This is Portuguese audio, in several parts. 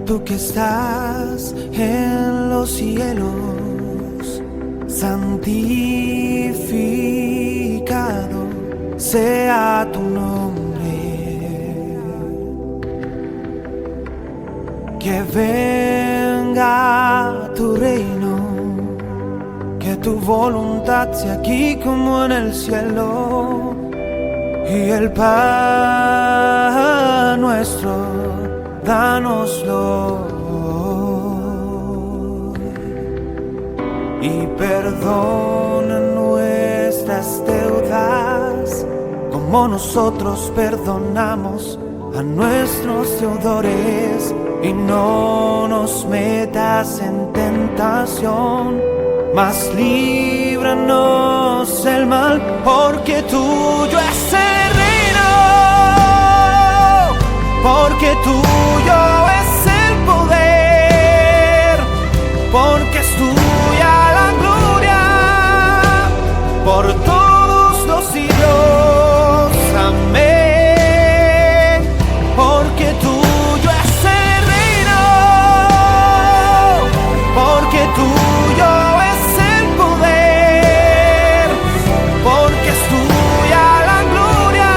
Tú que estás en los cielos, santificado sea tu nombre. Que venga tu reino, que tu voluntad sea aquí como en el cielo. Y el pan nuestro, dánoslo hoy. Y perdona nuestras deudas, como nosotros perdonamos a nuestros deudores. Y no nos metas en tentación, mas líbranos del mal, porque tuyo es el reino, porque tuyo es el poder, porque es tuya la gloria por todos los siglos. Amén. Porque tuyo es el reino, porque tuyo es el poder, porque es tuya la gloria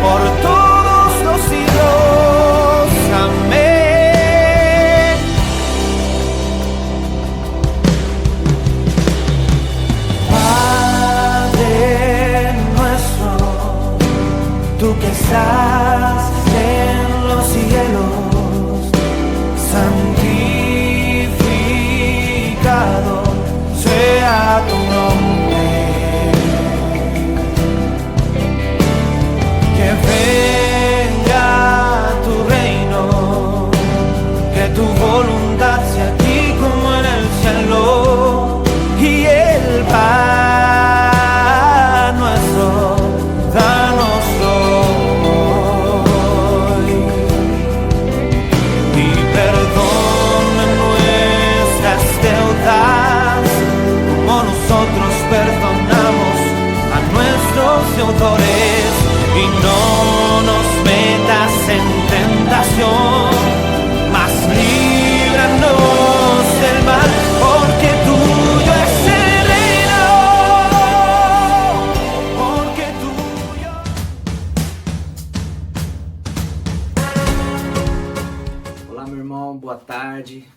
por todos los siglos. Amén. Padre nuestro, tú que estás en los cielos, santificado sea tu nombre. Que venga tu reino, que tu voluntad sea aquí como en el cielo. Y el pan nuestro, dánoslo hoy. Y perdona nuestras deudas, como nosotros perdonamos a nuestros deudores. Y no nos metas en tentación, mas líbranos del mal, porque tuyo es el reino, porque tuyo. Olá, meu irmão, boa tarde.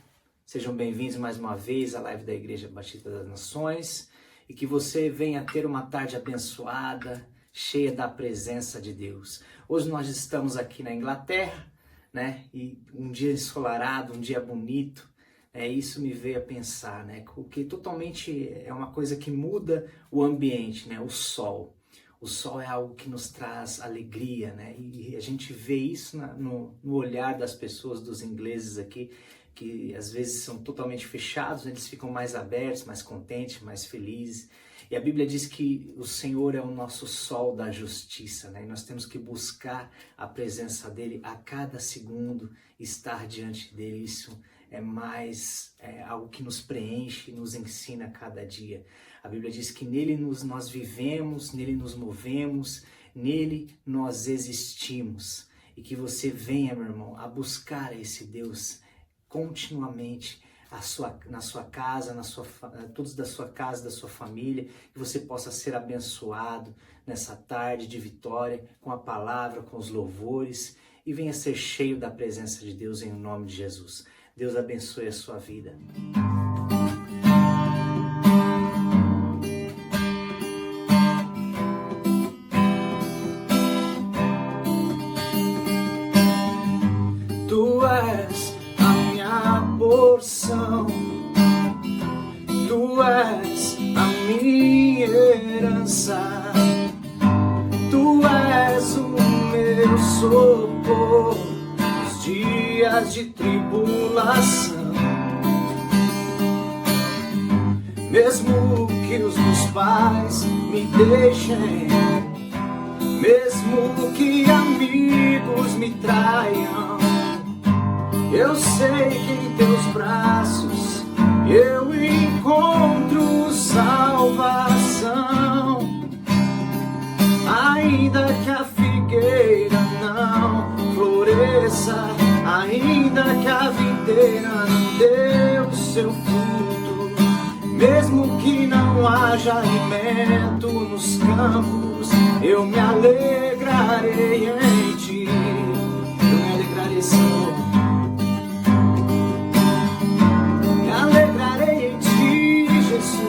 Sejam bem-vindos mais uma vez à live da Igreja Batista das Nações e que você venha ter uma tarde abençoada, cheia da presença de Deus. Hoje nós estamos aqui na Inglaterra, né? E um dia ensolarado, um dia bonito. Isso me veio a pensar, né? Que totalmente é uma coisa que muda o ambiente, né? O sol. O sol é algo que nos traz alegria, né? E a gente vê isso no olhar das pessoas, dos ingleses aqui, que às vezes são totalmente fechados, eles ficam mais abertos, mais contentes, mais felizes. E a Bíblia diz que o Senhor é o nosso sol da justiça, né? E nós temos que buscar a presença dele a cada segundo, estar diante dele. Isso é algo que nos preenche, nos ensina a cada dia. A Bíblia diz que nele nós vivemos, nele nos movemos, nele nós existimos. E que você venha, meu irmão, a buscar esse Deus continuamente na sua casa, todos da sua casa, da sua família, que você possa ser abençoado nessa tarde de vitória, com a palavra, com os louvores, e venha ser cheio da presença de Deus em nome de Jesus. Deus abençoe a sua vida. Tu és a minha porção, tu és a minha herança, tu és o meu socorro nos dias de tribulação. Mesmo que os meus pais me deixem, mesmo que amigos me traiam, eu sei que em teus braços eu encontro salvação. Ainda que a figueira não floresça, ainda ainda que a videira não deu seu fruto, mesmo que não haja alimento nos campos, eu me alegrarei em ti. Eu me alegrarei, Senhor. Me alegrarei em ti, Jesus.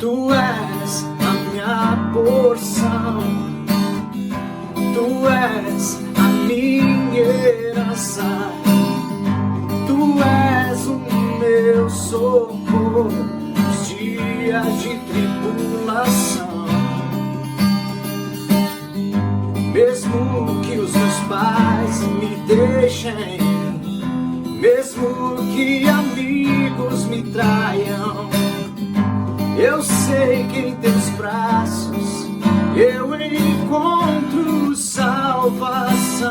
Tu és a minha porção, tu és a minha herança, tu és o meu socorro nos dias de tribulação. Mesmo que os meus pais me deixem, mesmo que amigos me traiam, eu sei que em teus braços eu encontro salvação.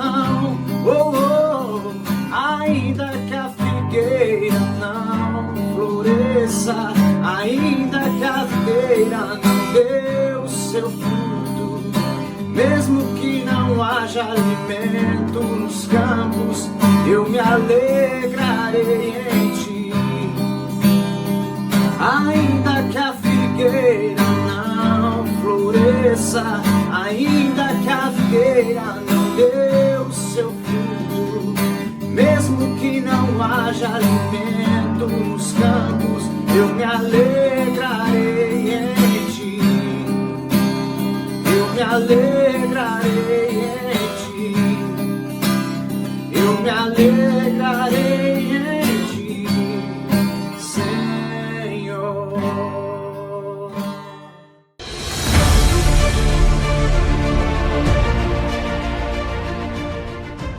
Oh, oh, ainda que a figueira não floresça, ainda que a videira não dê o seu fruto, mesmo que não haja alimento nos campos, eu me alegrarei em ti. Ainda que a figueira não floresça, ainda que a figueira não dê o seu fruto, mesmo que não haja alimento nos campos, eu me alegrarei em ti. Eu me alegrarei em ti. Eu me alegrarei em ti, Senhor.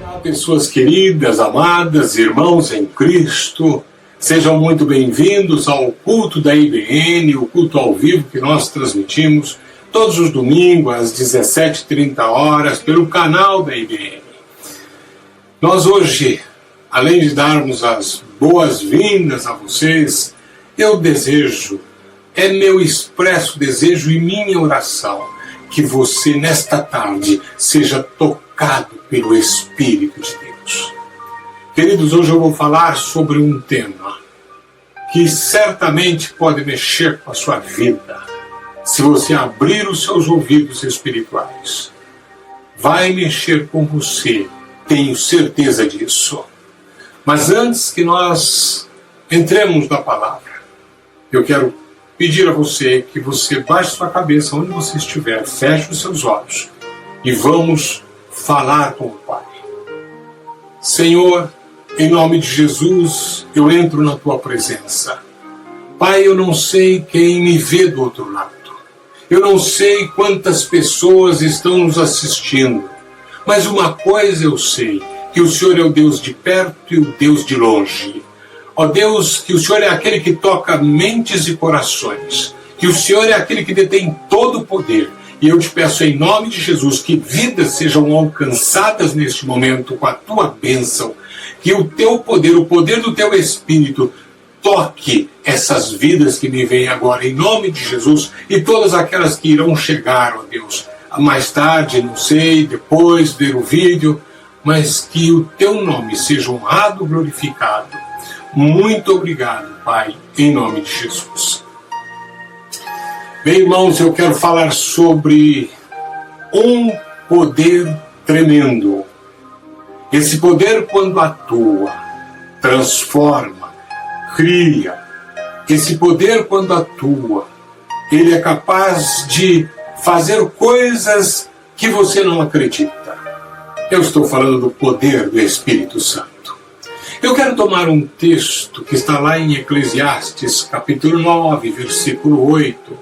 Olá, pessoas queridas, amadas, irmãos em Cristo, sejam muito bem-vindos ao culto da IBN, o culto ao vivo que nós transmitimos todos os domingos às 17h30 pelo canal da IBN. Nós hoje, além de darmos as boas-vindas a vocês, eu desejo, é meu expresso desejo e minha oração, que você nesta tarde seja tocado pelo Espírito de Deus. Queridos, hoje eu vou falar sobre um tema que certamente pode mexer com a sua vida, se você abrir os seus ouvidos espirituais. Vai mexer com você, tenho certeza disso. Mas antes que nós entremos na palavra, eu quero pedir a você que você baixe sua cabeça onde você estiver, feche os seus olhos e vamos falar com o Pai. Senhor, em nome de Jesus, eu entro na tua presença. Pai, eu não sei quem me vê do outro lado. Eu não sei quantas pessoas estão nos assistindo. Mas uma coisa eu sei, que o Senhor é o Deus de perto e o Deus de longe. Ó Deus, que o Senhor é aquele que toca mentes e corações. Que o Senhor é aquele que detém todo o poder. E eu te peço em nome de Jesus que vidas sejam alcançadas neste momento com a tua bênção. Que o teu poder, o poder do teu Espírito, toque essas vidas que me vêm agora, em nome de Jesus, e todas aquelas que irão chegar, ó Deus, mais tarde, não sei, depois, ver o vídeo, mas que o teu nome seja honrado, glorificado. Muito obrigado, Pai, em nome de Jesus. Bem, irmãos, eu quero falar sobre um poder tremendo. Esse poder, quando atua, transforma, cria. Esse poder, quando atua, ele é capaz de fazer coisas que você não acredita. Eu estou falando do poder do Espírito Santo. Eu quero tomar um texto que está lá em Eclesiastes, capítulo 9, versículo 8.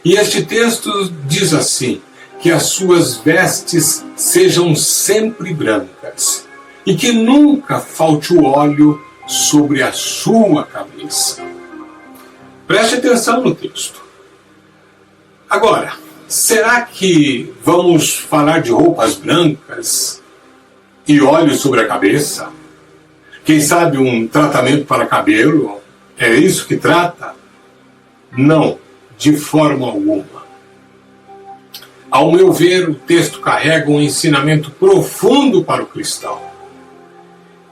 E este texto diz assim, que as suas vestes sejam sempre brancas e que nunca falte o óleo sobre a sua cabeça. Preste atenção no texto. Agora, será que vamos falar de roupas brancas e óleo sobre a cabeça? Quem sabe um tratamento para cabelo? É isso que trata? Não, de forma alguma. Ao meu ver, o texto carrega um ensinamento profundo para o cristão.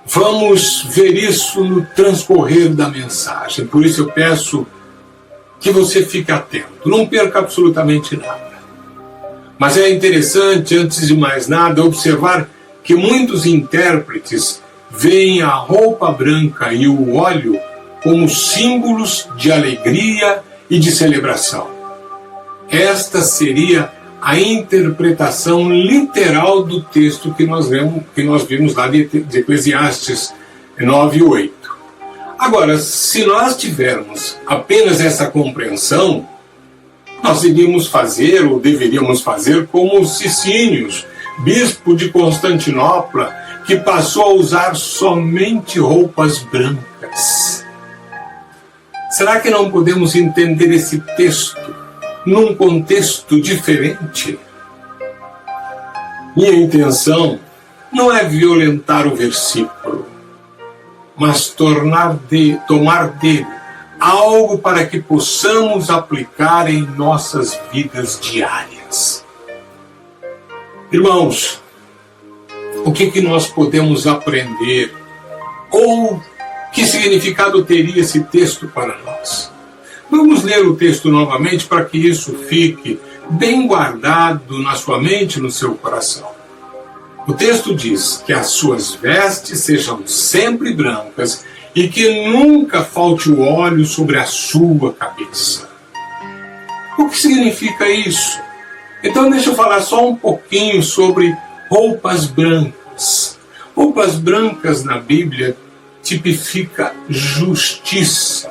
Vamos ver isso no transcorrer da mensagem. Por isso eu peço que você fique atento. Não perca absolutamente nada. Mas é interessante, antes de mais nada, observar que muitos intérpretes veem a roupa branca e o óleo como símbolos de alegria e de celebração. Esta seria a interpretação literal do texto que nós vimos lá de Eclesiastes 9:8. Agora, se nós tivermos apenas essa compreensão, nós iríamos fazer, ou deveríamos fazer, como Sicínios, bispo de Constantinopla, que passou a usar somente roupas brancas. Será que não podemos entender esse texto num contexto diferente? Minha intenção não é violentar o versículo, mas tomar dele algo para que possamos aplicar em nossas vidas diárias. Irmãos, o que nós podemos aprender? Ou que significado teria esse texto para nós? Vamos ler o texto novamente para que isso fique bem guardado na sua mente e no seu coração. O texto diz que as suas vestes sejam sempre brancas e que nunca falte o óleo sobre a sua cabeça. O que significa isso? Então deixa eu falar só um pouquinho sobre roupas brancas. Roupas brancas na Bíblia tipifica justiça.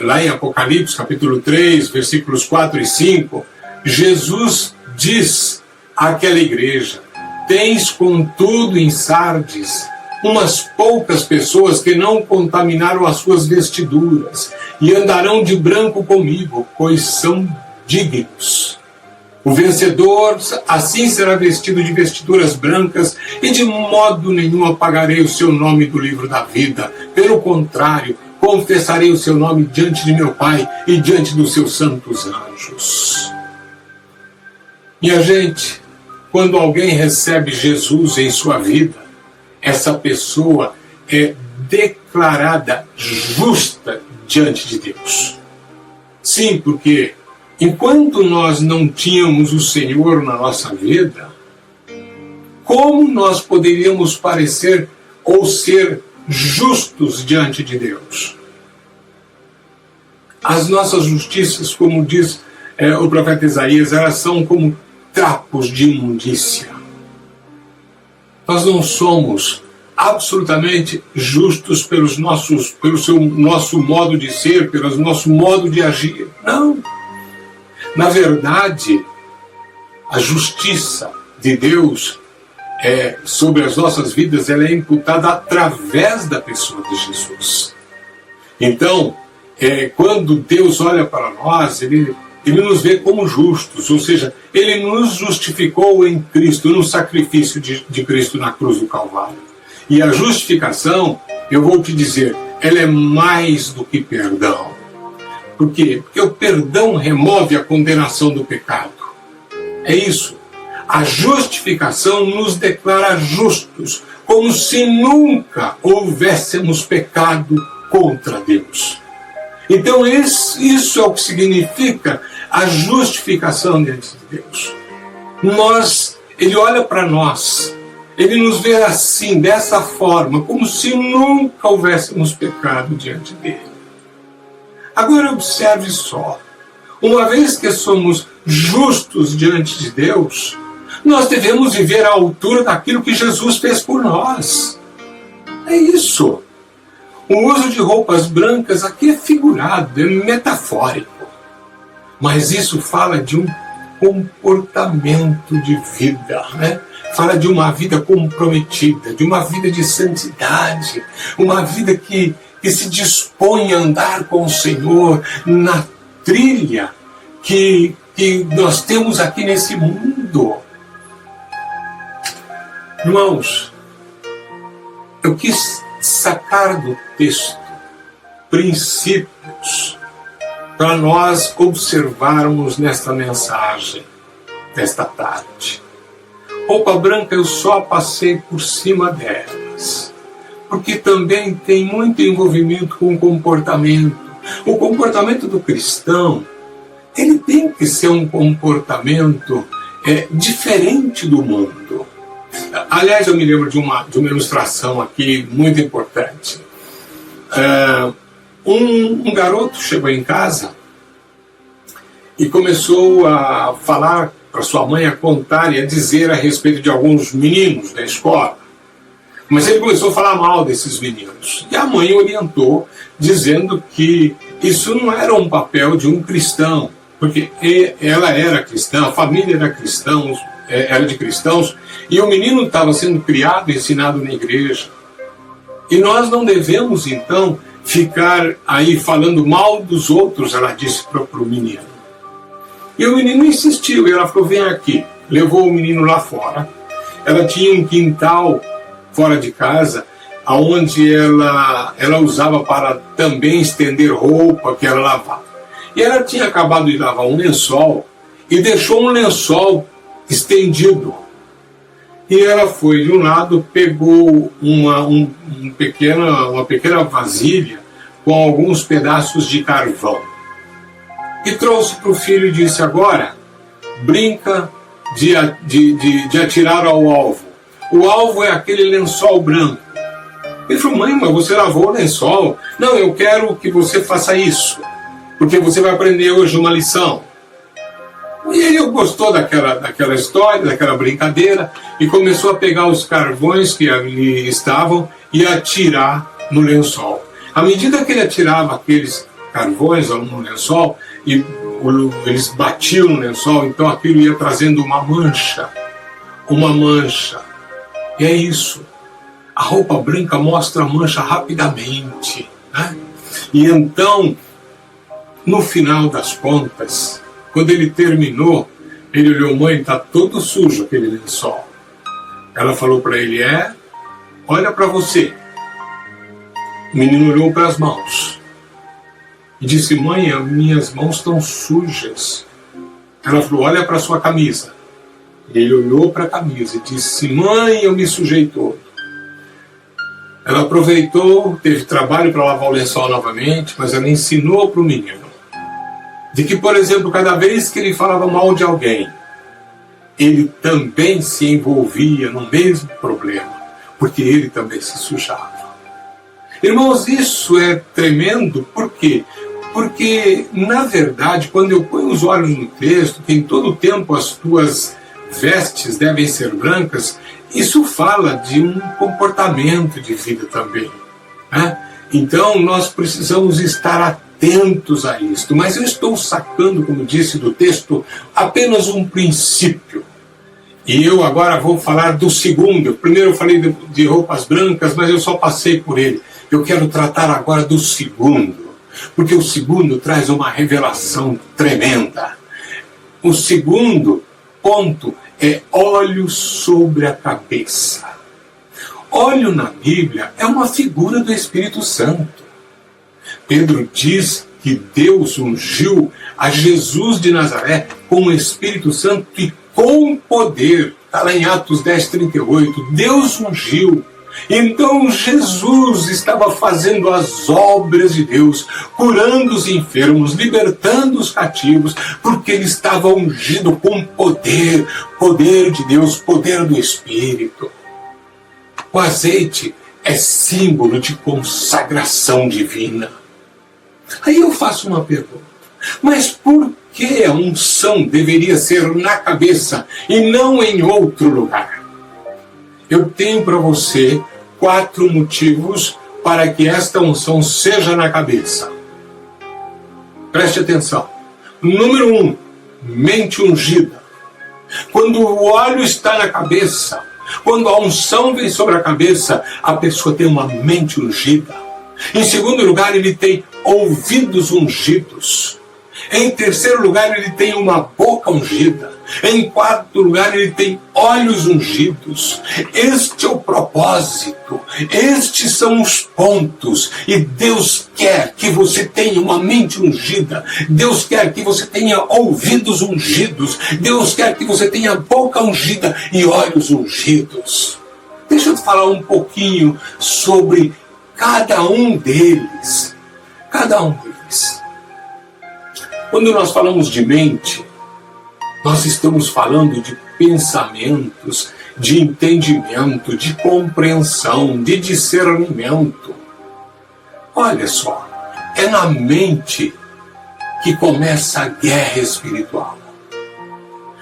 Lá em Apocalipse, capítulo 3, versículos 4 e 5, Jesus diz àquela igreja: tens contudo em Sardes umas poucas pessoas que não contaminaram as suas vestiduras e andarão de branco comigo, pois são dignos. O vencedor assim será vestido de vestiduras brancas e de modo nenhum apagarei o seu nome do livro da vida. Pelo contrário, confessarei o seu nome diante de meu Pai e diante dos seus santos anjos. Minha gente, quando alguém recebe Jesus em sua vida, essa pessoa é declarada justa diante de Deus. Sim, porque enquanto nós não tínhamos o Senhor na nossa vida, como nós poderíamos parecer ou ser justos diante de Deus? As nossas justiças, como diz o profeta Isaías, elas são como trapos de imundícia. Nós não somos absolutamente justos pelo nosso modo de ser, pelo nosso modo de agir. Não. Na verdade, a justiça de Deus sobre as nossas vidas, ela é imputada através da pessoa de Jesus. Então, quando Deus olha para nós, Ele nos vê como justos, ou seja, Ele nos justificou em Cristo, no sacrifício de Cristo na cruz do Calvário. E a justificação, eu vou te dizer, ela é mais do que perdão. Por quê? Porque o perdão remove a condenação do pecado. É isso. A justificação nos declara justos, como se nunca houvéssemos pecado contra Deus. Então isso é o que significa a justificação diante de Deus. Ele olha para nós, Ele nos vê assim, dessa forma, como se nunca houvéssemos pecado diante dele. Agora observe só, uma vez que somos justos diante de Deus, nós devemos viver à altura daquilo que Jesus fez por nós. É isso. O uso de roupas brancas aqui é figurado, é metafórico. Mas isso fala de um comportamento de vida, né? Fala de uma vida comprometida, de uma vida de santidade, uma vida que se dispõe a andar com o Senhor na trilha que nós temos aqui nesse mundo. Irmãos, eu quis sacar do texto princípios para nós observarmos nesta mensagem. desta tarde. Roupa branca eu só passei por cima delas, porque também tem muito envolvimento com o comportamento. O comportamento do cristão, ele tem que ser um comportamento diferente do mundo. Aliás, eu me lembro de uma ilustração aqui muito importante. Um garoto chegou em casa e começou a falar para sua mãe, a contar e a dizer a respeito de alguns meninos da escola. Mas ele começou a falar mal desses meninos. E a mãe orientou, dizendo que isso não era um papel de um cristão, porque ela era cristã, a família era de cristãos, e o menino estava sendo criado e ensinado na igreja. E nós não devemos, então, ficar aí falando mal dos outros, ela disse para o menino. E o menino insistiu, e ela falou, vem aqui. Levou o menino lá fora. Ela tinha um quintal fora de casa, onde ela usava para também estender roupa que ela lavava. E ela tinha acabado de lavar um lençol, e deixou um lençol estendido. E ela foi de um lado, pegou uma pequena vasilha com alguns pedaços de carvão. E trouxe para o filho e disse, agora, brinca de atirar ao alvo. O alvo é aquele lençol branco. Ele falou, mãe, mas você lavou o lençol? Não, eu quero que você faça isso, porque você vai aprender hoje uma lição. E ele gostou daquela história, daquela brincadeira, e começou a pegar os carvões que ali estavam e atirar no lençol. À medida que ele atirava aqueles carvões no lençol, e eles batiam no lençol, então aquilo ia trazendo uma mancha. E é isso. A roupa branca mostra a mancha rapidamente, né? E então, no final das contas, quando ele terminou, ele olhou, mãe, está todo sujo aquele lençol. Ela falou para ele, olha para você. O menino olhou para as mãos e disse, mãe, as minhas mãos estão sujas. Ela falou, olha para sua camisa. Ele olhou para a camisa e disse, mãe, eu me sujei todo. Ela aproveitou, teve trabalho para lavar o lençol novamente, mas ela ensinou para o menino de que, por exemplo, cada vez que ele falava mal de alguém, ele também se envolvia no mesmo problema, porque ele também se sujava. Irmãos, isso é tremendo, por quê? Porque, na verdade, quando eu ponho os olhos no texto, que em todo tempo as tuas vestes devem ser brancas, isso fala de um comportamento de vida também, né? Então nós precisamos estar atentos a isto. Mas eu estou sacando, como disse do texto, apenas um princípio. E eu agora vou falar do segundo. Primeiro eu falei de roupas brancas, mas eu só passei por ele. Eu quero tratar agora do segundo, porque o segundo traz uma revelação tremenda. O segundo ponto é óleo sobre a cabeça. Óleo na Bíblia é uma figura do Espírito Santo. Pedro diz que Deus ungiu a Jesus de Nazaré com o Espírito Santo e com poder. Está lá em Atos 10:38. Deus ungiu. Então Jesus estava fazendo as obras de Deus, curando os enfermos, libertando os cativos, porque ele estava ungido com poder, poder de Deus, poder do Espírito. O azeite é símbolo de consagração divina. Aí eu faço uma pergunta, mas por que a unção deveria ser na cabeça e não em outro lugar? Eu tenho para você 4 motivos para que esta unção seja na cabeça. Preste atenção. Número 1, mente ungida. Quando o óleo está na cabeça, quando a unção vem sobre a cabeça, a pessoa tem uma mente ungida. Em segundo lugar, ele tem ouvidos ungidos. Em terceiro lugar, ele tem uma boca ungida. Em quarto lugar, ele tem olhos ungidos. Este é o propósito. Estes são os pontos. E Deus quer que você tenha uma mente ungida. Deus quer que você tenha ouvidos ungidos. Deus quer que você tenha boca ungida e olhos ungidos. Deixa eu te falar um pouquinho sobre cada um deles. Cada um deles. Quando nós falamos de mente, nós estamos falando de pensamentos, de entendimento, de compreensão, de discernimento. Olha só, é na mente que começa a guerra espiritual.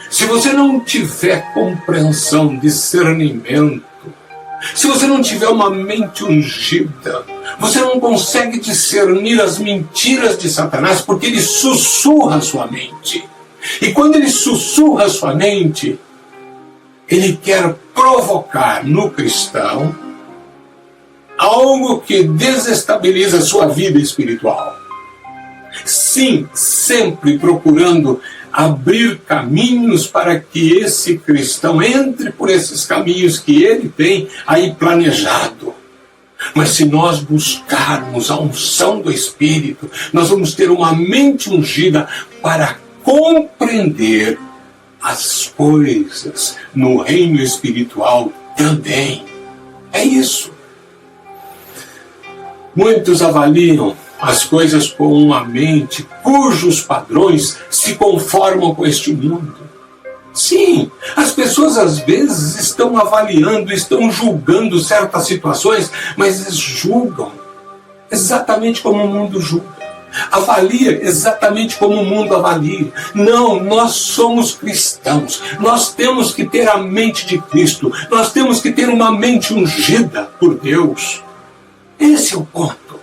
Se você não tiver compreensão, discernimento, se você não tiver uma mente ungida, você não consegue discernir as mentiras de Satanás, porque ele sussurra a sua mente. E quando ele sussurra a sua mente, ele quer provocar no cristão algo que desestabiliza a sua vida espiritual. Sim, sempre procurando abrir caminhos para que esse cristão entre por esses caminhos que ele tem aí planejado. Mas se nós buscarmos a unção do Espírito, nós vamos ter uma mente ungida para compreender as coisas no reino espiritual também. É isso. Muitos avaliam as coisas com uma mente cujos padrões se conformam com este mundo. Sim, as pessoas às vezes estão avaliando, estão julgando certas situações, mas julgam exatamente como o mundo julga. Avalia exatamente como o mundo avalia. Não, nós somos cristãos. Nós temos que ter a mente de Cristo. Nós temos que ter uma mente ungida por Deus. Esse é o ponto.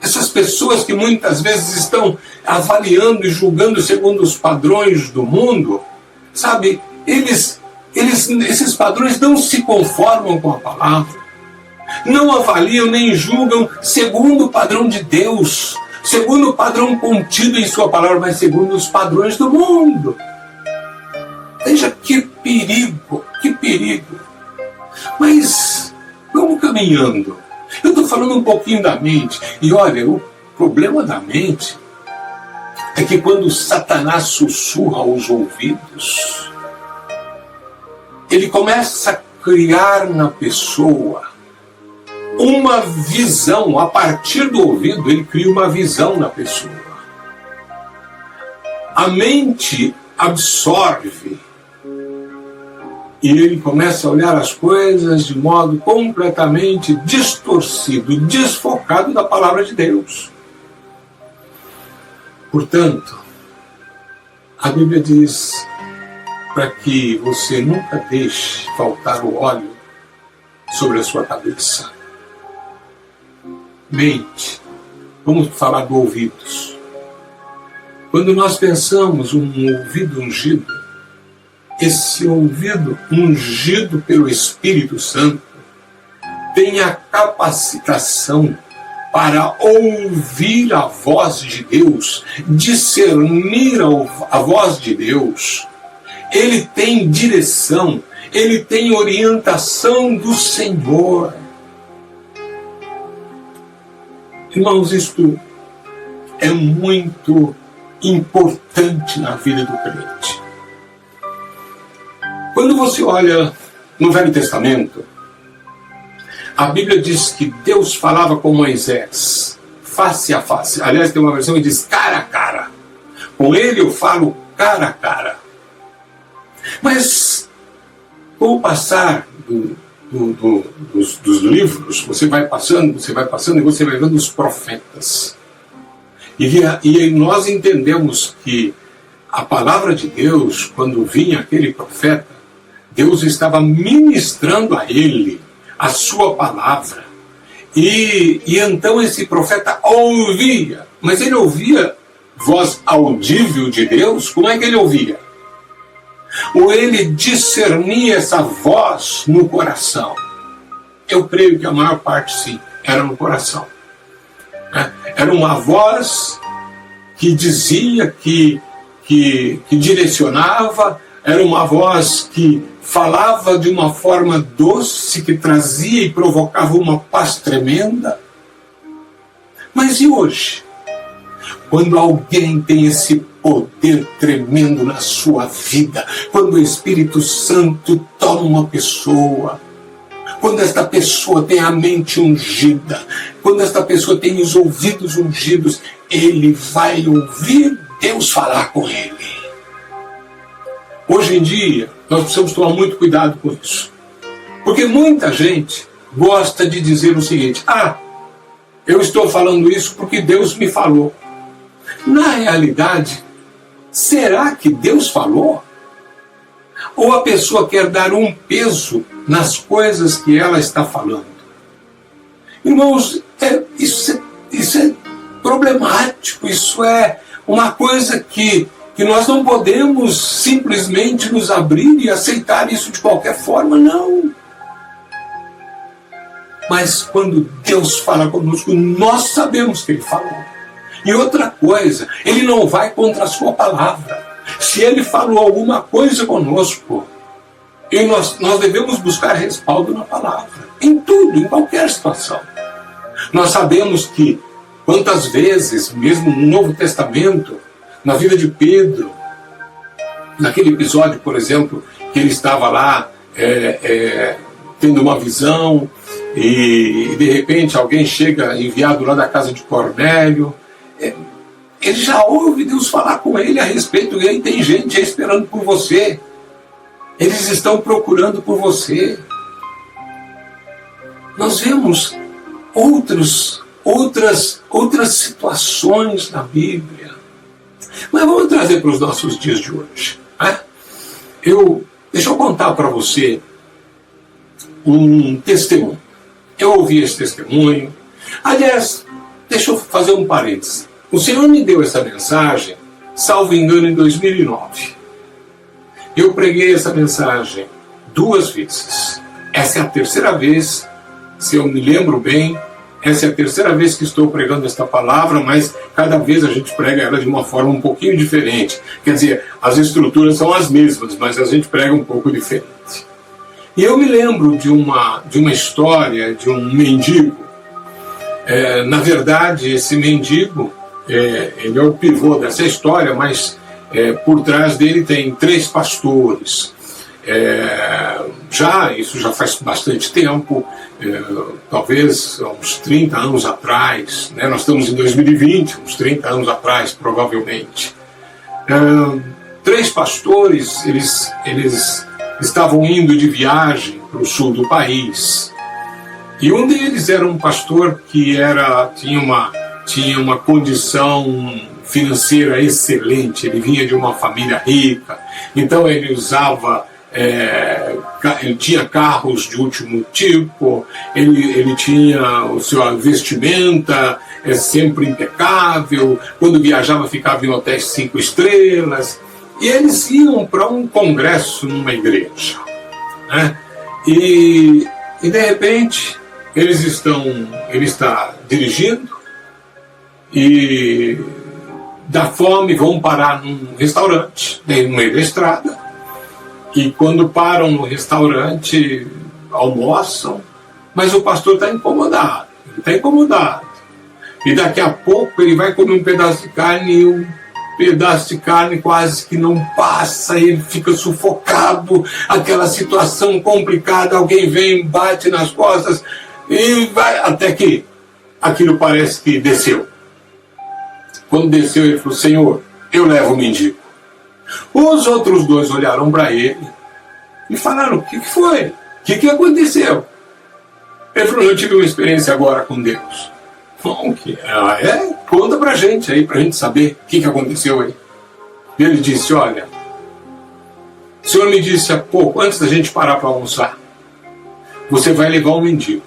Essas pessoas que muitas vezes estão avaliando e julgando segundo os padrões do mundo, sabe, esses padrões não se conformam com a palavra. Não avaliam nem julgam segundo o padrão de Deus, segundo o padrão contido em sua palavra, mas segundo os padrões do mundo. Veja que perigo, que perigo. Mas vamos caminhando. Eu estou falando um pouquinho da mente. E olha, o problema da mente é que quando Satanás sussurra aos ouvidos, ele começa a criar na pessoa uma visão. A partir do ouvido, ele cria uma visão na pessoa. A mente absorve e ele começa a olhar as coisas de modo completamente distorcido, desfocado da palavra de Deus. Portanto, a Bíblia diz para que você nunca deixe faltar o óleo sobre a sua cabeça. Mente. Vamos falar do ouvidos. Quando nós pensamos um ouvido ungido, esse ouvido ungido pelo Espírito Santo tem a capacitação para ouvir a voz de Deus, discernir a voz de Deus. Ele tem direção, ele tem orientação do Senhor. Irmãos, isto é muito importante na vida do crente. Quando você olha no Velho Testamento, a Bíblia diz que Deus falava com Moisés, face a face. Aliás, tem uma versão que diz cara a cara. Com ele eu falo cara a cara. Mas, com o passar dos livros, você vai passando e você vai vendo os profetas. E nós entendemos que a palavra de Deus, quando vinha aquele profeta, Deus estava ministrando a ele a sua palavra. E então esse profeta ouvia, mas ele ouvia voz audível de Deus. Como é que ele ouvia? Ou ele discernia essa voz no coração? Eu creio que a maior parte sim, era no coração. Era uma voz que dizia, que direcionava, era uma voz que falava de uma forma doce, que trazia e provocava uma paz tremenda. Mas e hoje? Quando alguém tem esse poder tremendo na sua vida, quando o Espírito Santo toma uma pessoa, quando esta pessoa tem a mente ungida, quando esta pessoa tem os ouvidos ungidos, ele vai ouvir Deus falar com ele. Hoje em dia, nós precisamos tomar muito cuidado com isso. Porque muita gente gosta de dizer o seguinte: eu estou falando isso porque Deus me falou. Na realidade, será que Deus falou? Ou a pessoa quer dar um peso nas coisas que ela está falando? Irmãos, isso é problemático, isso é uma coisa que nós não podemos simplesmente nos abrir e aceitar isso de qualquer forma, não. Mas quando Deus fala conosco, nós sabemos que Ele falou. E outra coisa, Ele não vai contra a sua palavra. Se Ele falou alguma coisa conosco, e nós devemos buscar respaldo na palavra, em tudo, em qualquer situação. Nós sabemos que quantas vezes, mesmo no Novo Testamento, na vida de Pedro, naquele episódio, por exemplo, que ele estava lá tendo uma visão, e de repente alguém chega enviado lá da casa de Cornélio, ele já ouve Deus falar com ele a respeito, e aí tem gente esperando por você, eles estão procurando por você. Nós vemos outras situações na Bíblia, mas vamos trazer para os nossos dias de hoje. Deixa eu contar para você um testemunho. Eu ouvi esse testemunho. Aliás, deixa eu fazer um parênteses. O Senhor me deu essa mensagem, salvo engano, em 2009. Eu preguei essa mensagem 2 vezes. Essa é a terceira vez, se eu me lembro bem, essa é a terceira vez que estou pregando esta palavra, mas cada vez a gente prega ela de uma forma um pouquinho diferente. Quer dizer, as estruturas são as mesmas, mas a gente prega um pouco diferente. E eu me lembro de uma história de um mendigo. Na verdade, esse mendigo, ele é o pivô dessa história, mas por trás dele tem 3 pastores. Isso já faz bastante tempo, talvez uns 30 anos atrás, né? Nós estamos em 2020, uns 30 anos atrás, provavelmente. 3 pastores, eles estavam indo de viagem para o sul do país, e um deles era um pastor que tinha uma condição financeira excelente, ele vinha de uma família rica, então ele usava, ele tinha carros de último tipo, ele tinha a sua vestimenta sempre impecável, quando viajava ficava em hotéis 5 estrelas, e eles iam para um congresso numa igreja, né? E de repente ele está dirigindo e da fome vão parar num restaurante no meio da estrada, e quando param no restaurante almoçam, mas o pastor está incomodado, e daqui a pouco ele vai comer um pedaço de carne, e o pedaço de carne quase que não passa, ele fica sufocado, aquela situação complicada, alguém vem, bate nas costas, e vai até que aquilo parece que desceu. Quando desceu, ele falou: Senhor, eu levo o mendigo. Os outros 2 olharam para ele e falaram: o que foi? O que aconteceu? Ele falou: eu tive uma experiência agora com Deus. Bom, conta pra gente aí, pra gente saber o que aconteceu aí. E ele disse: olha, o Senhor me disse há pouco, antes da gente parar para almoçar, você vai levar um mendigo.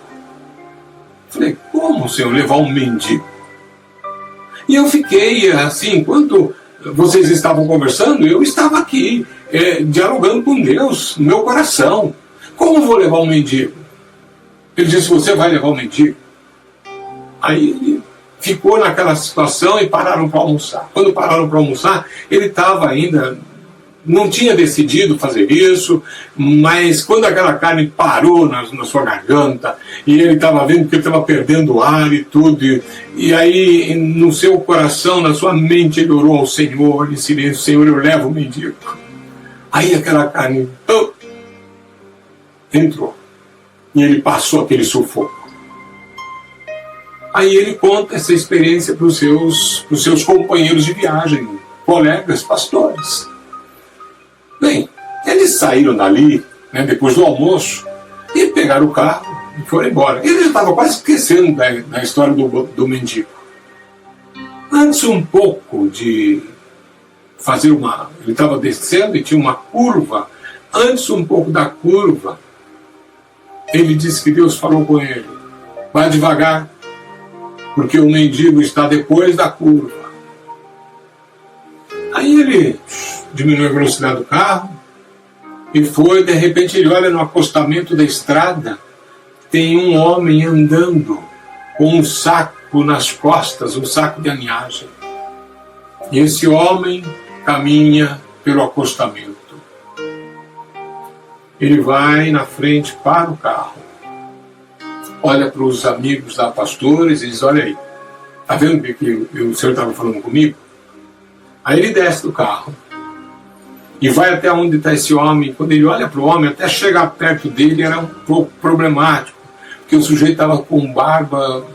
Eu falei: como, Senhor, levar um mendigo? E eu fiquei assim, enquanto vocês estavam conversando, eu estava aqui, dialogando com Deus, no meu coração. Como vou levar um mendigo? Ele disse: você vai levar um mendigo? Aí ele ficou naquela situação e pararam para almoçar. Quando pararam para almoçar, ele estava ainda, não tinha decidido fazer isso, mas quando aquela carne parou na sua garganta, e ele estava vendo que ele estava perdendo ar e tudo, e aí no seu coração, na sua mente, ele orou ao Senhor, em silêncio: Senhor, eu levo o mendigo. Aí aquela carne entrou, e ele passou aquele sufoco. Aí ele conta essa experiência para os seus companheiros de viagem, colegas, pastores. Bem, eles saíram dali, né, depois do almoço, e pegaram o carro e foram embora. Ele já estava quase esquecendo da história do mendigo. Antes um pouco de fazer ele estava descendo e tinha uma curva. Antes um pouco da curva, ele disse que Deus falou com ele: vai devagar, porque o mendigo está depois da curva. Aí ele diminuiu a velocidade do carro e foi. De repente ele olha no acostamento da estrada, tem um homem andando com um saco nas costas, um saco de aninhagem. E esse homem caminha pelo acostamento. Ele vai na frente, para o carro, olha para os amigos da pastores e diz: olha aí, está vendo que o senhor estava falando comigo? Aí ele desce do carro e vai até onde está esse homem. Quando ele olha para o homem, até chegar perto dele era um pouco problemático, porque o sujeito estava com barba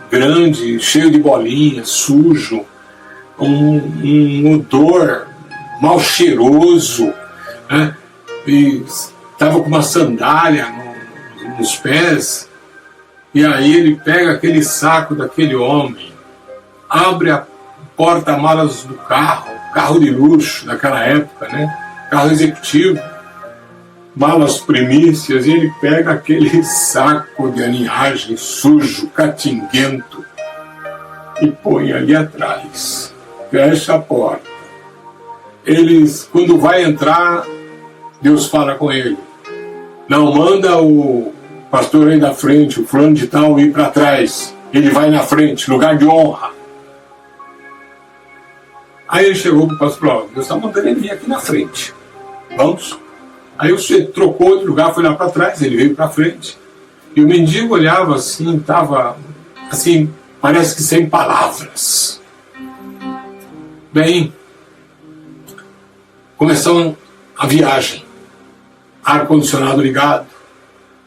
grande, cheio de bolinhas, sujo, um odor mal cheiroso, né? E estava com uma sandália nos pés. E aí ele pega aquele saco daquele homem, abre a porta-malas do carro de luxo daquela época, né? Carro executivo, malas primícias, e ele pega aquele saco de aninhagem sujo, catinguento, e põe ali atrás, fecha a porta. Quando vai entrar, Deus fala com ele: não, manda o pastor aí da frente, o fulano de tal, ir para trás. Ele vai na frente, lugar de honra. Aí ele chegou para o pastor e falou: Deus está mandando ele vir aqui na frente. Vamos? Aí você trocou de lugar, foi lá para trás, ele veio para frente. E o mendigo olhava assim, estava assim, parece que sem palavras. Bem, começou a viagem. Ar-condicionado ligado.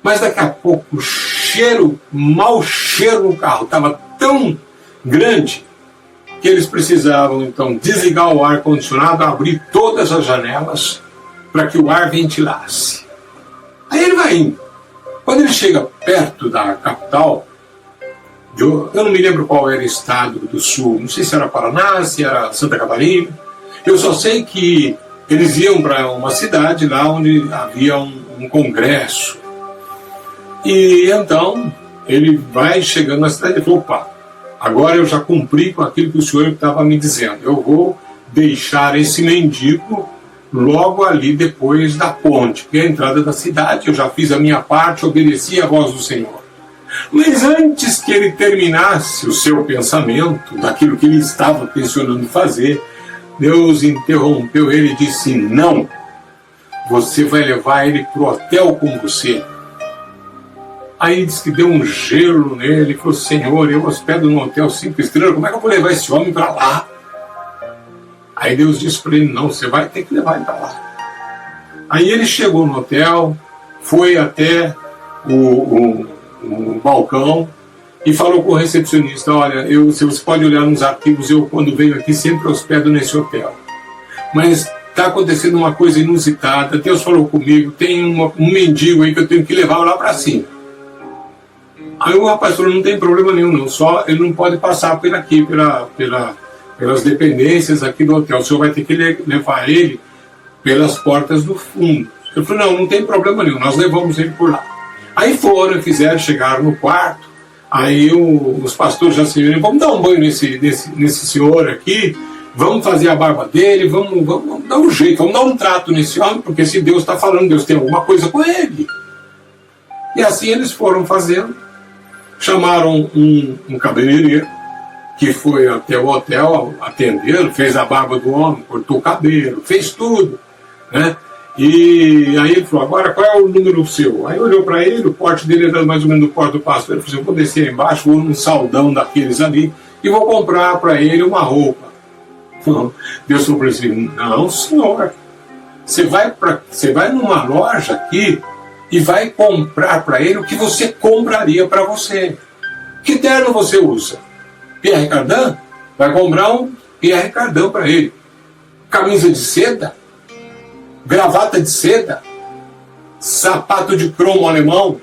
Mas daqui a pouco o mau cheiro no carro estava tão grande que eles precisavam então desligar o ar-condicionado, abrir todas as janelas para que o ar ventilasse. Aí ele vai indo. Quando ele chega perto da capital, eu não me lembro qual era o estado do sul, não sei se era Paraná, se era Santa Catarina. Eu só sei que eles iam para uma cidade lá onde havia um congresso. E então ele vai chegando na cidade e fala: opa, agora eu já cumpri com aquilo que o senhor estava me dizendo. Eu vou deixar esse mendigo logo ali depois da ponte, que é a entrada da cidade. Eu já fiz a minha parte, obedeci à voz do Senhor. Mas antes que ele terminasse o seu pensamento, daquilo que ele estava pensando fazer, Deus interrompeu ele e disse: não, você vai levar ele para o hotel com você. Aí diz que deu um gelo nele e falou: Senhor, eu hospedo num hotel 5 estrelas, como é que eu vou levar esse homem para lá? Aí Deus disse para ele: não, você vai ter que levar ele para lá. Aí ele chegou no hotel, foi até o balcão e falou com o recepcionista: olha, você pode olhar nos arquivos, eu quando venho aqui sempre hospedo nesse hotel. Mas está acontecendo uma coisa inusitada, Deus falou comigo, tem um mendigo aí que eu tenho que levar lá para cima. Aí o rapaz falou: não tem problema nenhum, não, só ele não pode passar por aqui, pelas dependências aqui do hotel, o senhor vai ter que levar ele pelas portas do fundo. Ele falou: não tem problema nenhum, nós levamos ele por lá. Aí foram, chegaram no quarto, aí os pastores já se viram: vamos dar um banho nesse senhor aqui, vamos fazer a barba dele, vamos dar um jeito, vamos dar um trato nesse homem, porque se Deus está falando, Deus tem alguma coisa com ele. E assim eles foram fazendo. Chamaram um cabeleireiro, que foi até o hotel atendê-lo, fez a barba do homem, cortou o cabelo, fez tudo, né? E aí ele falou, agora qual é o número seu? Aí olhou para ele, o porte dele era mais ou menos no porte do pastor. Ele falou assim, eu vou descer aí embaixo, vou num saldão daqueles ali e vou comprar para ele uma roupa. Deus falou para ele assim, não senhor, você vai numa loja aqui e vai comprar para ele o que você compraria para você. Que terno você usa? Pierre Cardin? Vai comprar um Pierre Cardin para ele. Camisa de seda? Gravata de seda? Sapato de cromo alemão?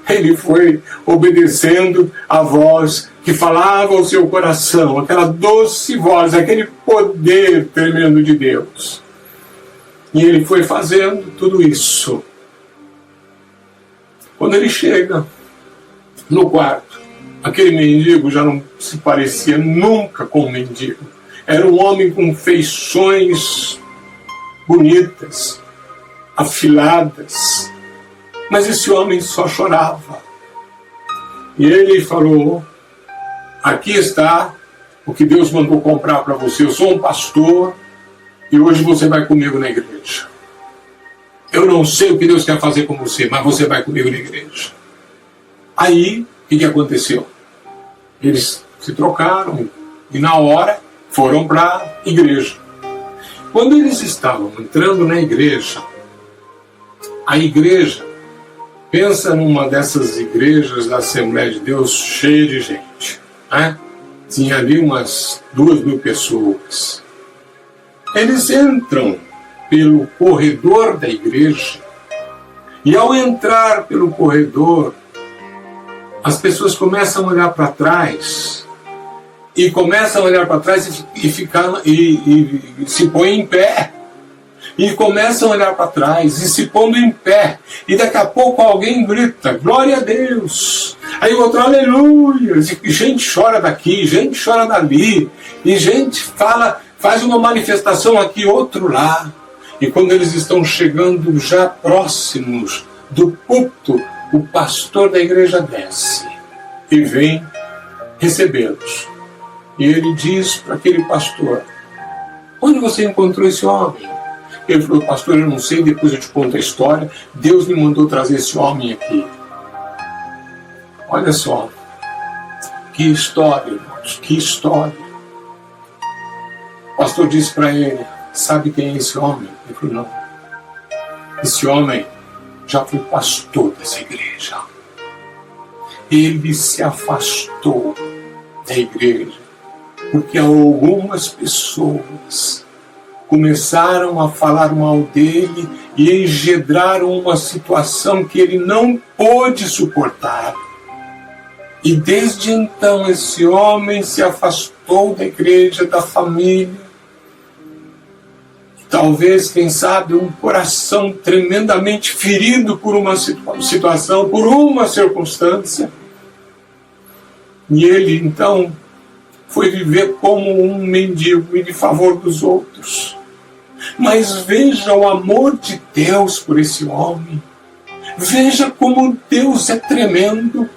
Ele foi obedecendo a voz que falava ao seu coração, aquela doce voz, aquele poder tremendo de Deus. E ele foi fazendo tudo isso. Quando ele chega no quarto, aquele mendigo já não se parecia nunca com um mendigo. Era um homem com feições bonitas, afiladas, mas esse homem só chorava. E ele falou, aqui está o que Deus mandou comprar para você. Eu sou um pastor e hoje você vai comigo na igreja. Eu não sei o que Deus quer fazer com você, mas você vai comigo na igreja. Aí, o que aconteceu? Eles se trocaram e na hora foram para a igreja. Quando eles estavam entrando na igreja, a igreja, pensa numa dessas igrejas da Assembleia de Deus cheia de gente, né? Tinha ali umas 2.000 pessoas. Eles entram pelo corredor da igreja e ao entrar pelo corredor, as pessoas começam a olhar para trás e começam a olhar para trás e se põem em pé. E começam a olhar para trás e se pondo em pé. E daqui a pouco alguém grita, glória a Deus. Aí o outro, aleluia. E gente chora daqui, gente chora dali. E gente faz uma manifestação aqui, outro lá. E quando eles estão chegando já próximos do púlpito, o pastor da igreja desce e vem recebê-los. E ele diz para aquele pastor, onde você encontrou esse homem? Ele falou, pastor, eu não sei, depois eu te conto a história. Deus me mandou trazer esse homem aqui. Olha só, que história, irmãos, que história. O pastor disse para ele, sabe quem é esse homem? Ele falou, não. Esse homem já foi pastor dessa igreja. Ele se afastou da igreja porque algumas pessoas começaram a falar mal dele e engendraram uma situação que ele não pôde suportar. E desde então esse homem se afastou da igreja, da família. Talvez, quem sabe, um coração tremendamente ferido por uma situação, por uma circunstância. E ele, então, foi viver como um mendigo em favor dos outros. Mas veja o amor de Deus por esse homem. Veja como Deus é tremendo.